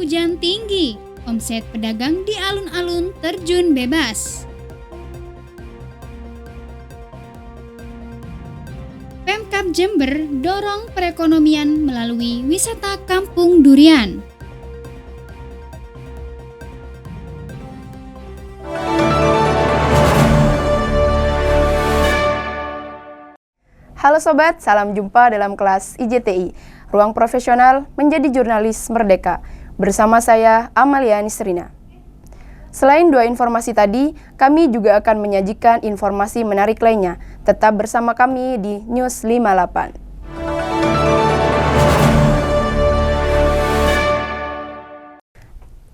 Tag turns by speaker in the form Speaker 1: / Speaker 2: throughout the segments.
Speaker 1: hujan tinggi, omset pedagang di alun-alun terjun bebas. Pemkab Jember dorong perekonomian melalui wisata Kampung Durian.
Speaker 2: Halo Sobat, salam jumpa dalam kelas IJTI, Ruang Profesional Menjadi Jurnalis Merdeka. Bersama saya, Amalia Nisrina. Selain dua informasi tadi, kami juga akan menyajikan informasi menarik lainnya. Tetap bersama kami di News 58.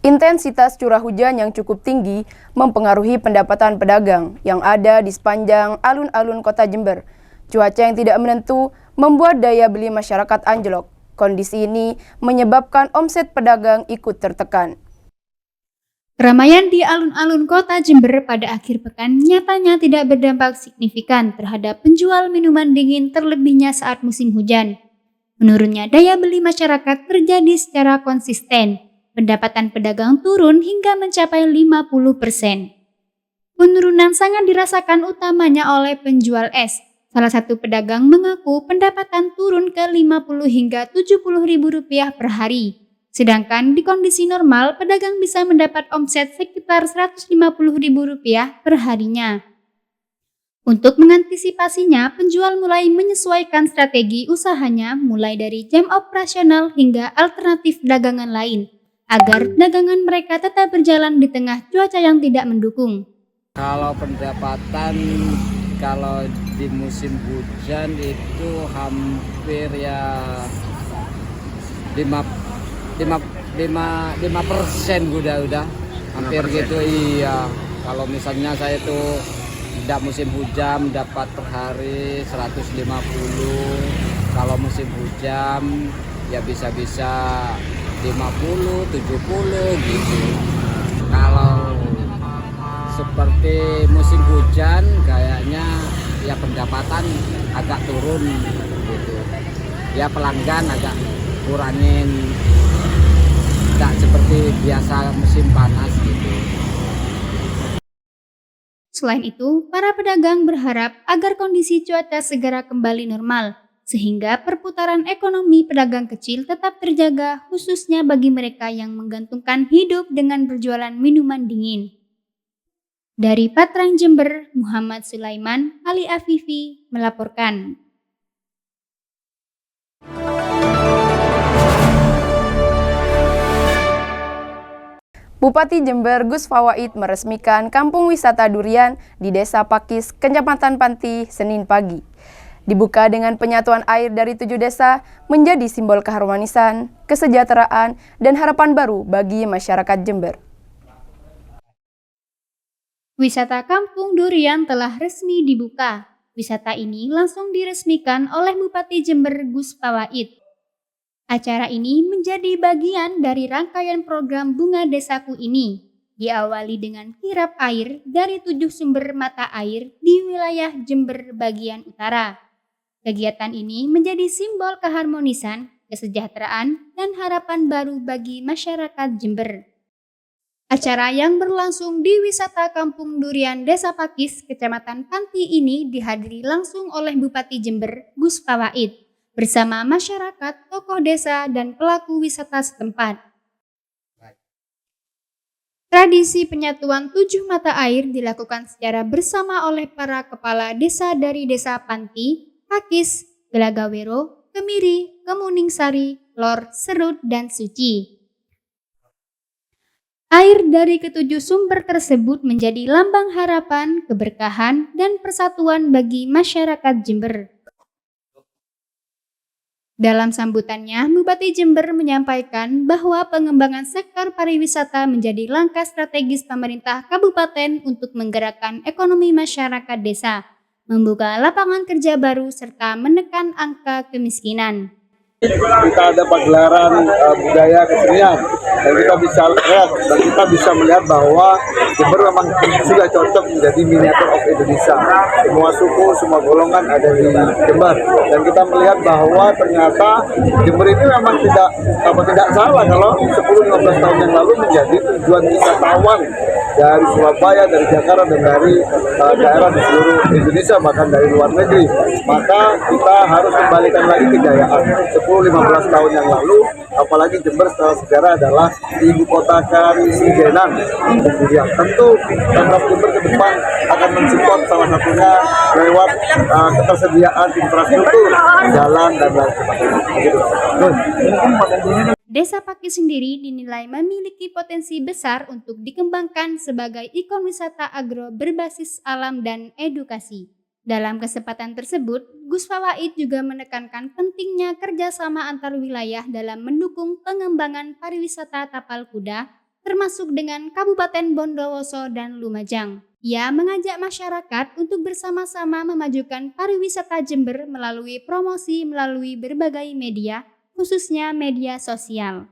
Speaker 2: Intensitas curah hujan yang cukup tinggi mempengaruhi pendapatan pedagang yang ada di sepanjang alun-alun Kota Jember. Cuaca yang tidak menentu membuat daya beli masyarakat anjlok. Kondisi ini menyebabkan omset pedagang ikut tertekan.
Speaker 1: Keramaian di alun-alun Kota Jember pada akhir pekan nyatanya tidak berdampak signifikan terhadap penjual minuman dingin terlebihnya saat musim hujan. Menurunnya daya beli masyarakat terjadi secara konsisten. Pendapatan pedagang turun hingga mencapai 50%. Penurunan sangat dirasakan utamanya oleh penjual es. Salah satu pedagang mengaku pendapatan turun ke 50 hingga 70 ribu rupiah per hari. Sedangkan di kondisi normal, pedagang bisa mendapat omset sekitar 150 ribu rupiah per harinya. Untuk mengantisipasinya, penjual mulai menyesuaikan strategi usahanya mulai dari jam operasional hingga alternatif dagangan lain, agar dagangan mereka tetap berjalan di tengah cuaca yang tidak mendukung.
Speaker 3: Kalau pendapatan kalau di musim hujan itu hampir ya 5% udah hampir 5%. Gitu iya. Kalau misalnya saya tuh tidak musim hujan dapat per hari 150, kalau musim hujan ya bisa-bisa 50, 70 gitu. Kalau seperti musim hujan kayaknya ya pendapatan agak turun gitu. Ya pelanggan agak kurangin, tidak seperti biasa musim panas gitu.
Speaker 1: Selain itu, para pedagang berharap agar kondisi cuaca segera kembali normal, sehingga perputaran ekonomi pedagang kecil tetap terjaga, khususnya bagi mereka yang menggantungkan hidup dengan berjualan minuman dingin. Dari Patrang Jember, Muhammad Sulaiman, Ali Afifi melaporkan.
Speaker 2: Bupati Jember Gus Fawaid meresmikan Kampung Wisata Durian di Desa Pakis, Kecamatan Panti, Senin pagi. Dibuka dengan penyatuan air dari 7 desa menjadi simbol keharmonisan, kesejahteraan, dan harapan baru bagi masyarakat Jember.
Speaker 1: Wisata Kampung Durian telah resmi dibuka. Wisata ini langsung diresmikan oleh Bupati Jember Gus Fawaid. Acara ini menjadi bagian dari rangkaian program Bunga Desaku ini. Diawali dengan kirap air dari 7 sumber mata air di wilayah Jember bagian utara. Kegiatan ini menjadi simbol keharmonisan, kesejahteraan, dan harapan baru bagi masyarakat Jember. Acara yang berlangsung di wisata Kampung Durian Desa Pakis, Kecamatan Panti ini dihadiri langsung oleh Bupati Jember Gus Fawaid bersama masyarakat, tokoh desa, dan pelaku wisata setempat. Tradisi penyatuan 7 mata air dilakukan secara bersama oleh para kepala desa dari Desa Panti, Pakis, Gelagawero, Kemiri, Kemuningsari, Lor, Serut, dan Suci. Air dari ketujuh sumber tersebut menjadi lambang harapan, keberkahan, dan persatuan bagi masyarakat Jember. Dalam sambutannya, Bupati Jember menyampaikan bahwa pengembangan sektor pariwisata menjadi langkah strategis pemerintah kabupaten untuk menggerakkan ekonomi masyarakat desa, membuka lapangan kerja baru, serta menekan angka kemiskinan.
Speaker 4: Kita ada pagelaran budaya kesenian dan kita bisa lihat dan kita bisa melihat bahwa Jember memang sudah cocok menjadi miniatur of Indonesia. Semua suku, semua golongan ada di Jember dan kita melihat bahwa ternyata Jember ini memang tidak salah kalau 10-15 tahun yang lalu menjadi tujuan wisatawan dari Surabaya, dari Jakarta dan dari daerah di seluruh Indonesia bahkan dari luar negeri. Maka kita harus kembalikan lagi kejayaan 10-15 tahun yang lalu, apalagi Jember secara sejarah adalah ibu kota Karisidenan. Kemudian tentu Pemprov Jember ke depan akan mensupport salah satunya lewat ketersediaan infrastruktur, jalan dan lain sebagainya.
Speaker 1: Desa Paki sendiri dinilai memiliki potensi besar untuk dikembangkan sebagai ikon wisata agro berbasis alam dan edukasi. Dalam kesempatan tersebut, Gus Fawaid juga menekankan pentingnya kerjasama antar wilayah dalam mendukung pengembangan pariwisata tapal kuda, termasuk dengan Kabupaten Bondowoso dan Lumajang. Ia mengajak masyarakat untuk bersama-sama memajukan pariwisata Jember melalui promosi melalui berbagai media, khususnya media sosial.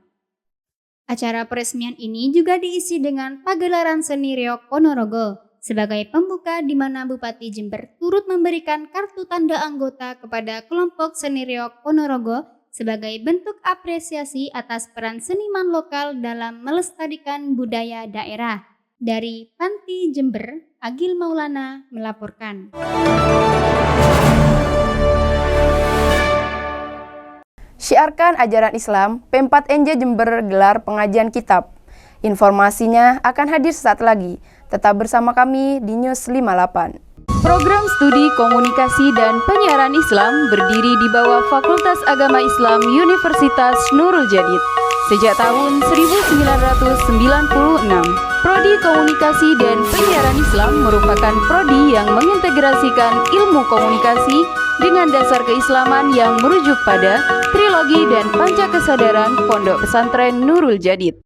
Speaker 1: Acara peresmian ini juga diisi dengan pagelaran seni reog Ponorogo sebagai pembuka di mana Bupati Jember turut memberikan kartu tanda anggota kepada kelompok seni reog Ponorogo sebagai bentuk apresiasi atas peran seniman lokal dalam melestarikan budaya daerah. Dari Panti Jember, Agil Maulana melaporkan.
Speaker 2: Syiarkan ajaran Islam, P4NJ Jember gelar pengajian kitab. Informasinya akan hadir saat lagi. Tetap bersama kami di News 58.
Speaker 5: Program Studi Komunikasi dan Penyiaran Islam berdiri di bawah Fakultas Agama Islam Universitas Nurul Jadid sejak tahun 1996. Prodi Komunikasi dan Penyiaran Islam merupakan prodi yang mengintegrasikan ilmu komunikasi dengan dasar keislaman yang merujuk pada trilogi dan panca kesadaran Pondok Pesantren Nurul Jadid.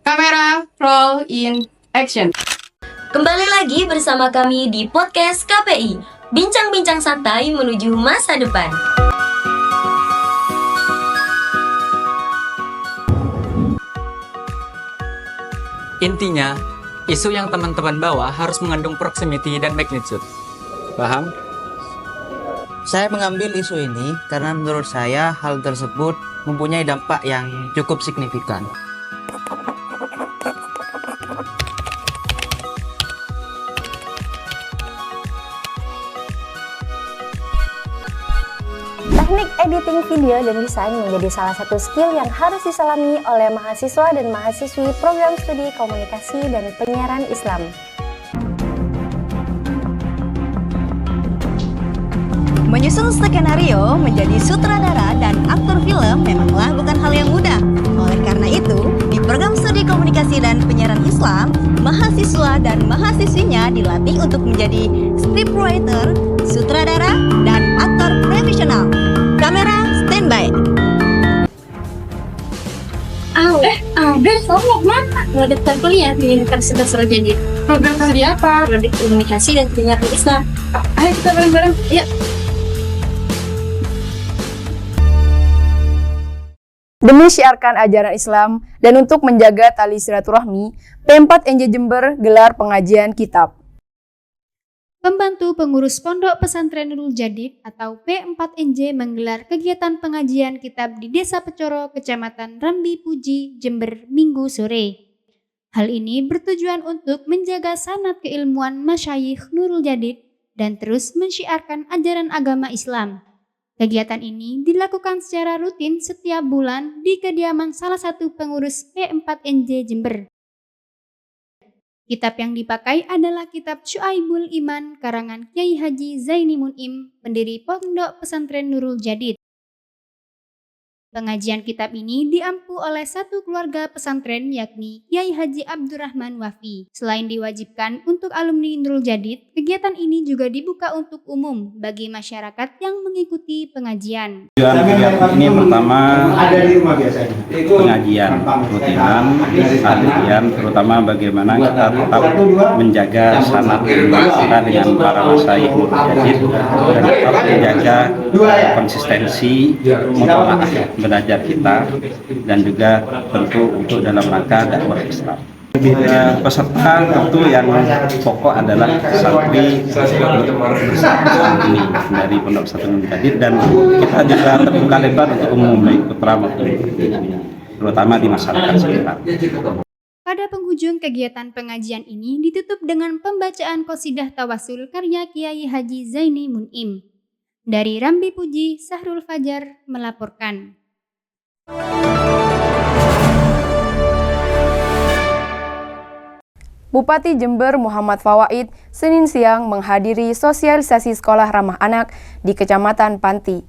Speaker 5: Kamera, roll in, action.
Speaker 6: Kembali lagi bersama kami di podcast KPI, bincang-bincang santai menuju masa depan.
Speaker 7: Intinya, isu yang teman-teman bawa harus mengandung proximity dan magnitude. Paham?
Speaker 8: Saya mengambil isu ini karena menurut saya hal tersebut mempunyai dampak yang cukup signifikan.
Speaker 9: Teknik editing video dan desain menjadi salah satu skill yang harus diselami oleh mahasiswa dan mahasiswi program studi komunikasi dan penyiaran Islam.
Speaker 10: Menyusun skenario, menjadi sutradara dan aktor film memanglah bukan hal yang mudah. Oleh karena itu, di program studi komunikasi dan penyiaran Islam, mahasiswa dan mahasiswinya dilatih untuk menjadi scriptwriter, sutradara, dan aktor profesional. Kamera standby.
Speaker 11: Ada mau mana? Mau daftar kuliah di Universitas Nurul Jadid. Program studi apa? Prodi Komunikasi dan Penyiaran Islam. Ayo kita bareng-bareng. Yuk.
Speaker 2: Demi syiarkan ajaran Islam dan untuk menjaga tali silaturahmi, P4NJ Jember gelar pengajian kitab.
Speaker 1: Pembantu Pengurus Pondok Pesantren Nurul Jadid atau P4NJ menggelar kegiatan pengajian kitab di Desa Pecoro, Kecamatan Rambi Puji, Jember, Minggu sore. Hal ini bertujuan untuk menjaga sanad keilmuan masyayikh Nurul Jadid dan terus mensyiarkan ajaran agama Islam. Kegiatan ini dilakukan secara rutin setiap bulan di kediaman salah satu pengurus P4NJ Jember. Kitab yang dipakai adalah kitab Syu'aibul Iman karangan Kiai Haji Zaini Mun'im, pendiri Pondok Pesantren Nurul Jadid. Pengajian kitab ini diampu oleh satu keluarga pesantren yakni Kiai Haji Abdurrahman Wafi. Selain diwajibkan untuk alumni Nurul Jadid, kegiatan ini juga dibuka untuk umum bagi masyarakat yang mengikuti pengajian.
Speaker 12: Tujuan kegiatan ini pertama pengajian rutinan, kajian terutama bagaimana kita tetap menjaga sanad kita dengan para masyayikh Nurul Jadid dan tetap menjaga konsistensi mutolaah belajar kita dan juga tentu untuk dalam rangka dakwah Islam. Peserta tentu yang pokok adalah santri bersama ini dari Pondok Pesantren Muntadir, dan kita juga terbuka lebar untuk umum baik putra maupun putri, terutama di masyarakat sekitar.
Speaker 1: Pada penghujung kegiatan pengajian ini ditutup dengan pembacaan qasidah tawasul karya Kiai Haji Zaini Mun'im. Dari Rambi Puji, Sahrul Fajar melaporkan.
Speaker 2: Bupati Jember Muhammad Fawaid Senin siang menghadiri sosialisasi sekolah ramah anak di Kecamatan Panti.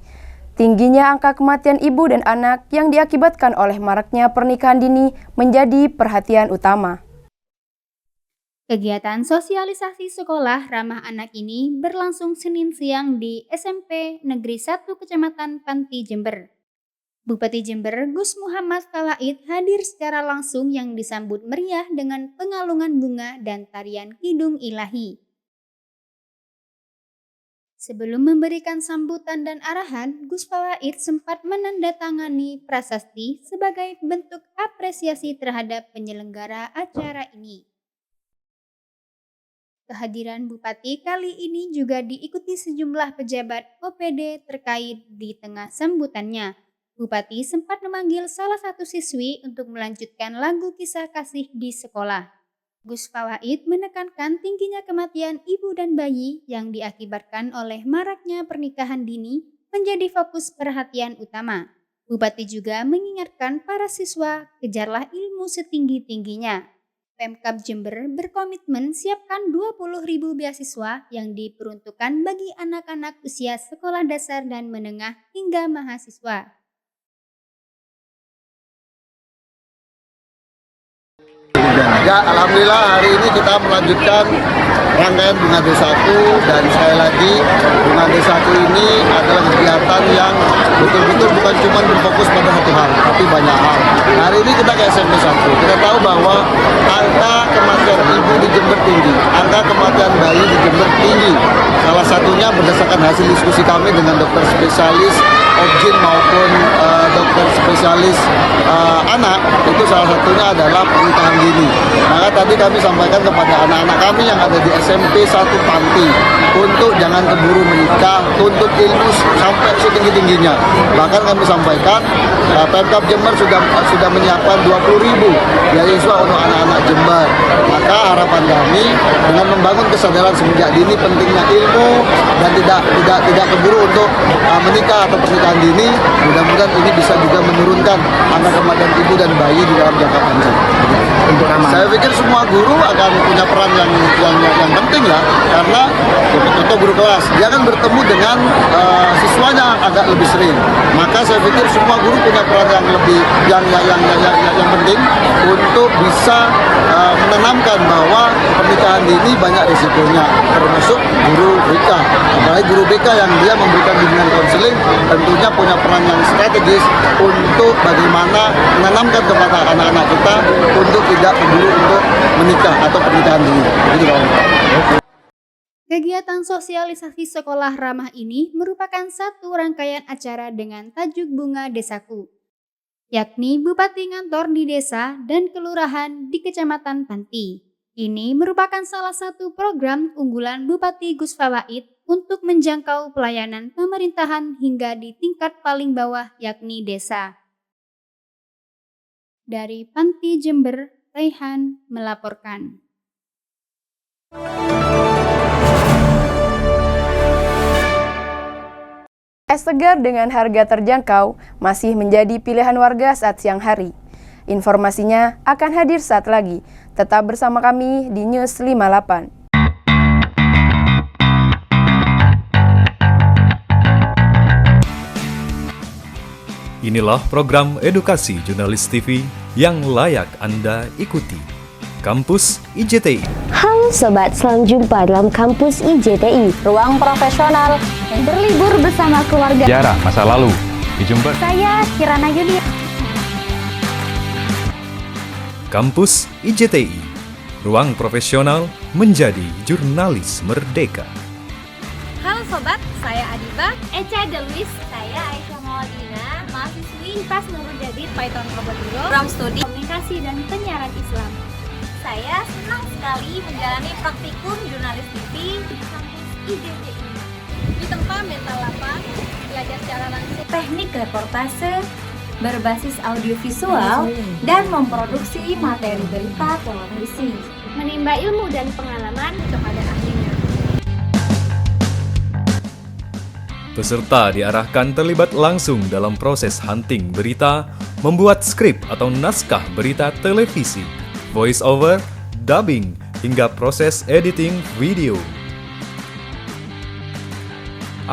Speaker 2: Tingginya angka kematian ibu dan anak yang diakibatkan oleh maraknya pernikahan dini menjadi perhatian utama.
Speaker 1: Kegiatan sosialisasi sekolah ramah anak ini berlangsung Senin siang di SMP Negeri 1 Kecamatan Panti, Jember. Bupati Jember Gus Muhammad Fawaid hadir secara langsung yang disambut meriah dengan pengalungan bunga dan tarian Kidung Ilahi. Sebelum memberikan sambutan dan arahan, Gus Fawaid sempat menandatangani prasasti sebagai bentuk apresiasi terhadap penyelenggara acara ini. Kehadiran Bupati kali ini juga diikuti sejumlah pejabat OPD terkait. Di tengah sambutannya, Bupati sempat memanggil salah satu siswi untuk melanjutkan lagu kisah kasih di sekolah. Gus Fawaid menekankan tingginya kematian ibu dan bayi yang diakibatkan oleh maraknya pernikahan dini menjadi fokus perhatian utama. Bupati juga mengingatkan para siswa, kejarlah ilmu setinggi-tingginya. Pemkab Jember berkomitmen siapkan 20.000 beasiswa yang diperuntukkan bagi anak-anak usia sekolah dasar dan menengah hingga mahasiswa.
Speaker 4: Ya, alhamdulillah hari ini kita melanjutkan rangkaian Bunga D1, dan sekali lagi Bunga D1 ini adalah kegiatan yang betul-betul bukan cuma berfokus pada satu hal, tapi banyak hal. Hari ini kita ke SMP 1, kita tahu bahwa angka kematian ibu di Jember tinggi, angka kematian bayi di Jember tinggi. Salah satunya berdasarkan hasil diskusi kami dengan dokter spesialis objin maupun dokter spesialis anak, itu salah satunya adalah pernikahan dini. Maka tadi kami sampaikan kepada anak-anak kami yang ada di SMP 1 Panti untuk jangan keburu menikah, tuntut ilmu sampai setinggi-tingginya. Bahkan kami sampaikan Pemkab Jember sudah menyiapkan 20.000 beasiswa untuk anak-anak Jember. Maka harapan kami dengan membangun kesadaran semenjak dini pentingnya ilmu dan tidak keburu untuk menikah atau pernikahan dini, mudah-mudahan ini bisa juga menurunkan angka kematian ibu dan bayi di dalam jangka panjang. Saya pikir semua guru akan punya peran yang penting ya, karena contoh guru kelas dia akan bertemu dengan siswanya agak lebih sering. Maka saya pikir semua guru punya peran yang lebih yang penting untuk bisa menanamkan bahwa pernikahan dini banyak risikonya, termasuk guru BK. Apalagi guru BK yang dia memberikan bimbingan konseling tentunya punya peran yang strategis untuk bagaimana menanamkan kepada anak-anak kita untuk tidak keburu untuk menikah atau pernikahan dini. Jadi
Speaker 1: Kegiatan sosialisasi sekolah ramah ini merupakan satu rangkaian acara dengan tajuk Bunga Desaku, yakni Bupati ngantor di desa dan kelurahan di Kecamatan Panti. Ini merupakan salah satu program unggulan Bupati Gus Fawaid untuk menjangkau pelayanan pemerintahan hingga di tingkat paling bawah yakni desa. Dari Panti Jember, Raihan melaporkan.
Speaker 2: Es segar dengan harga terjangkau masih menjadi pilihan warga saat siang hari. Informasinya akan hadir saat lagi. Tetap bersama kami di News 58.
Speaker 13: Inilah program edukasi jurnalis TV yang layak Anda ikuti. Kampus IJTI.
Speaker 9: Halo Sobat, selamat jumpa dalam Kampus IJTI. Ruang profesional, berlibur bersama keluarga.
Speaker 14: Sejarah masa lalu di Jember.
Speaker 9: Saya Kirana Yudi.
Speaker 13: Kampus IJTI. Ruang profesional menjadi jurnalis merdeka.
Speaker 15: Halo Sobat, saya Adiba, Eca Delis, saya Aisyah Mawadina, mahasiswi Inpas Nurul Jadid, Python Robot Hero,
Speaker 6: Program Studi
Speaker 15: Komunikasi dan Penyiaran Islam.
Speaker 16: Saya senang sekali menjalani praktikum jurnalis TV di kampus IJTI.
Speaker 15: Ditempa mental lapang, belajar secara langsung,
Speaker 16: Teknik reportase, berbasis audiovisual, dan memproduksi materi berita televisi.
Speaker 15: menimba ilmu dan pengalaman kepada ahlinya.
Speaker 13: Peserta diarahkan terlibat langsung dalam proses hunting berita, membuat skrip atau naskah berita televisi, voice over, dubbing, hingga proses editing video.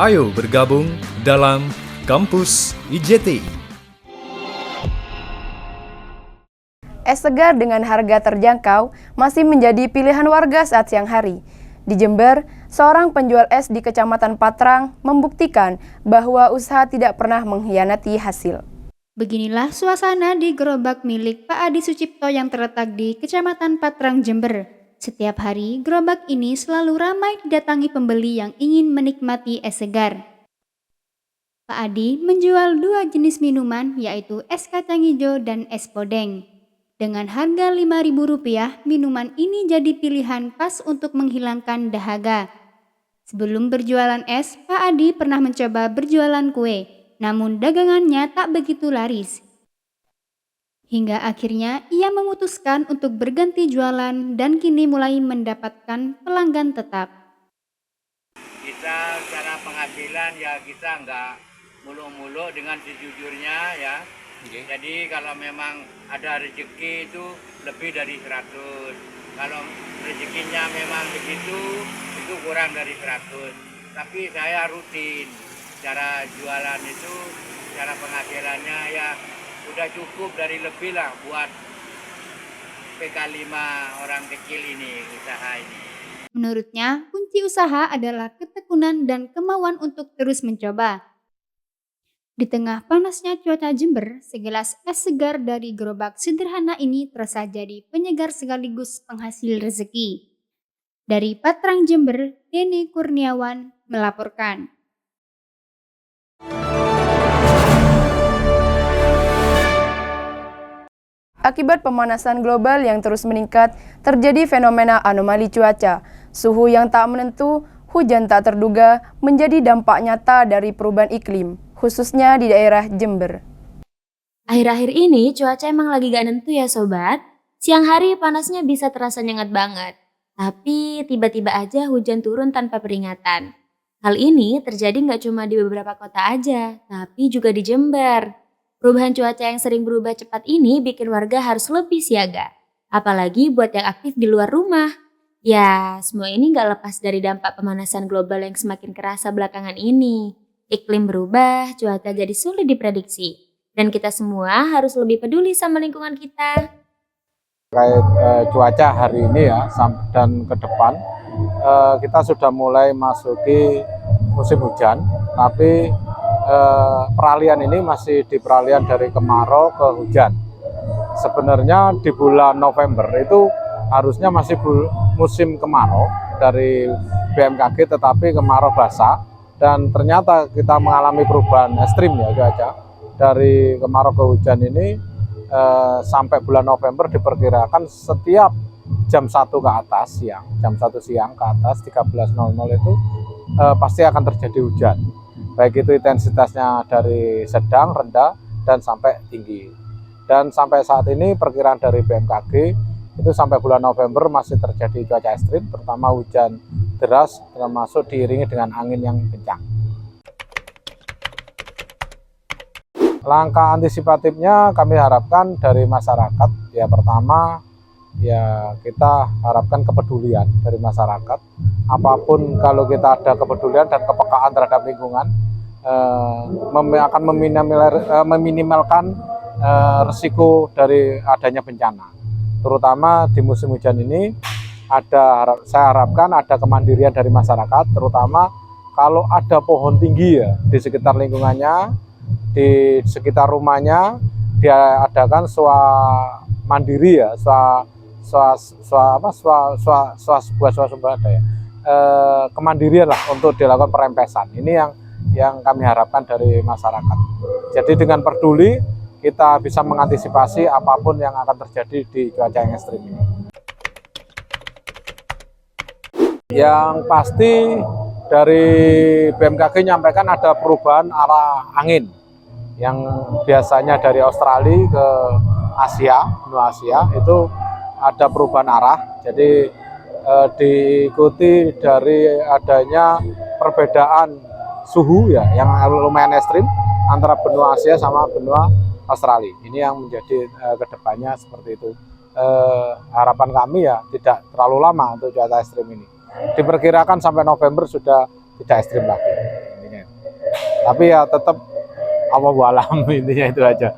Speaker 13: Ayo bergabung dalam Kampus IJTI.
Speaker 2: Es segar dengan harga terjangkau masih menjadi pilihan warga saat siang hari. Di Jember, seorang penjual es di Kecamatan Patrang membuktikan bahwa usaha tidak pernah mengkhianati hasil.
Speaker 1: Beginilah suasana di gerobak milik Pak Adi Sucipto yang terletak di Kecamatan Patrang, Jember. Setiap hari, gerobak ini selalu ramai didatangi pembeli yang ingin menikmati es segar. Pak Adi menjual 2 jenis minuman, yaitu es kacang hijau dan es podeng. Dengan harga Rp5.000, minuman ini jadi pilihan pas untuk menghilangkan dahaga. Sebelum berjualan es, Pak Adi pernah mencoba berjualan kue, namun dagangannya tak begitu laris. Hingga akhirnya ia memutuskan untuk berganti jualan dan kini mulai mendapatkan pelanggan tetap.
Speaker 17: Kita secara penghasilan ya kita nggak muluk-muluk dengan sejujurnya ya. Jadi kalau memang ada rezeki itu lebih dari 100. Kalau rezekinya memang begitu, itu kurang dari 100. Tapi saya rutin. Cara jualan itu, cara penghasilannya ya udah cukup dari lebih lah buat PK5 orang kecil ini, usaha ini.
Speaker 1: Menurutnya, kunci usaha adalah ketekunan dan kemauan untuk terus mencoba. Di tengah panasnya cuaca Jember, segelas es segar dari gerobak sederhana ini terasa jadi penyegar sekaligus penghasil rezeki. Dari Patrang, Jember, Denny Kurniawan melaporkan.
Speaker 2: Akibat pemanasan global yang terus meningkat, terjadi fenomena anomali cuaca. Suhu yang tak menentu, hujan tak terduga menjadi dampak nyata dari perubahan iklim, khususnya di daerah Jember.
Speaker 18: Akhir-akhir ini cuaca emang lagi gak nentu ya sobat. Siang hari panasnya bisa terasa nyengat banget. Tapi tiba-tiba aja hujan turun tanpa peringatan. Hal ini terjadi gak cuma di beberapa kota aja, tapi juga di Jember. Perubahan cuaca yang sering berubah cepat ini bikin warga harus lebih siaga. Apalagi buat yang aktif di luar rumah. Ya, semua ini gak lepas dari dampak pemanasan global yang semakin kerasa belakangan ini. Iklim berubah, cuaca jadi sulit diprediksi. Dan kita semua harus lebih peduli sama lingkungan kita.
Speaker 19: Terkait cuaca hari ini ya, dan ke depan, kita sudah mulai masuki musim hujan. Tapi peralihan ini masih di peralihan dari kemarau ke hujan. Sebenarnya di bulan November itu harusnya masih musim kemarau dari BMKG, tetapi kemarau basah. Dan ternyata kita mengalami perubahan ekstrim ya cuaca. Dari kemarau ke hujan ini sampai bulan November diperkirakan setiap jam 1 ke atas siang, jam 1 siang ke atas 13.00 itu pasti akan terjadi hujan. Baik itu intensitasnya dari sedang, rendah, dan sampai tinggi. Dan sampai saat ini perkiraan dari BMKG itu sampai bulan November masih terjadi cuaca ekstrim, terutama hujan deras termasuk diiringi dengan angin yang kencang. Langkah antisipatifnya kami harapkan dari masyarakat, ya pertama ya kita harapkan kepedulian dari masyarakat. Apapun kalau kita ada kepedulian dan kepekaan terhadap lingkungan, akan meminimalkan risiko dari adanya bencana. Terutama di musim hujan ini saya harapkan ada kemandirian dari masyarakat, terutama kalau ada pohon tinggi ya di sekitar lingkungannya, di sekitar rumahnya diadakan mandiri ya, sebuah swasembada ya. Kemandirian lah untuk dilakukan perempesan. Ini yang yang kami harapkan dari masyarakat. Jadi dengan peduli kita bisa mengantisipasi apapun yang akan terjadi di cuaca yang ekstrim ini. Yang pasti dari BMKG menyampaikan ada perubahan arah angin yang biasanya dari Australia ke Asia, benua Asia itu ada perubahan arah. Jadi diikuti dari adanya perbedaan suhu ya yang lumayan ekstrim antara benua Asia sama benua Australia. Ini yang menjadi kedepannya seperti itu. Harapan kami ya tidak terlalu lama untuk cuaca ekstrim ini. Diperkirakan sampai November sudah tidak ekstrim lagi. Tapi ya tetap Allahu a'lam, intinya itu aja.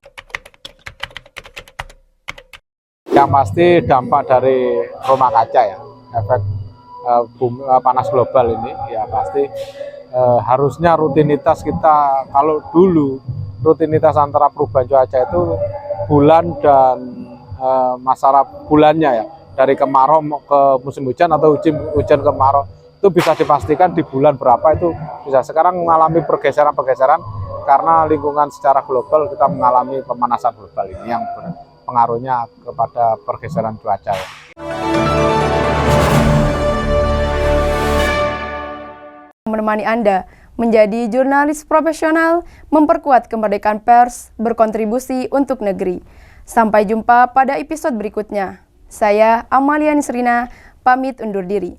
Speaker 19: Yang pasti dampak dari rumah kaca ya, efek panas global ini ya pasti harusnya rutinitas kita, kalau dulu rutinitas antara perubahan cuaca itu bulan dan masalah bulannya ya, dari kemarau ke musim hujan atau hujan kemarau itu bisa dipastikan di bulan berapa itu bisa. Sekarang mengalami pergeseran-pergeseran karena lingkungan secara global kita mengalami pemanasan global ini yang pengaruhnya kepada pergeseran cuaca ya.
Speaker 2: Menemani Anda menjadi jurnalis profesional, memperkuat kemerdekaan pers, berkontribusi untuk negeri. Sampai jumpa pada episode berikutnya. Saya Amalia Nisrina, pamit undur diri.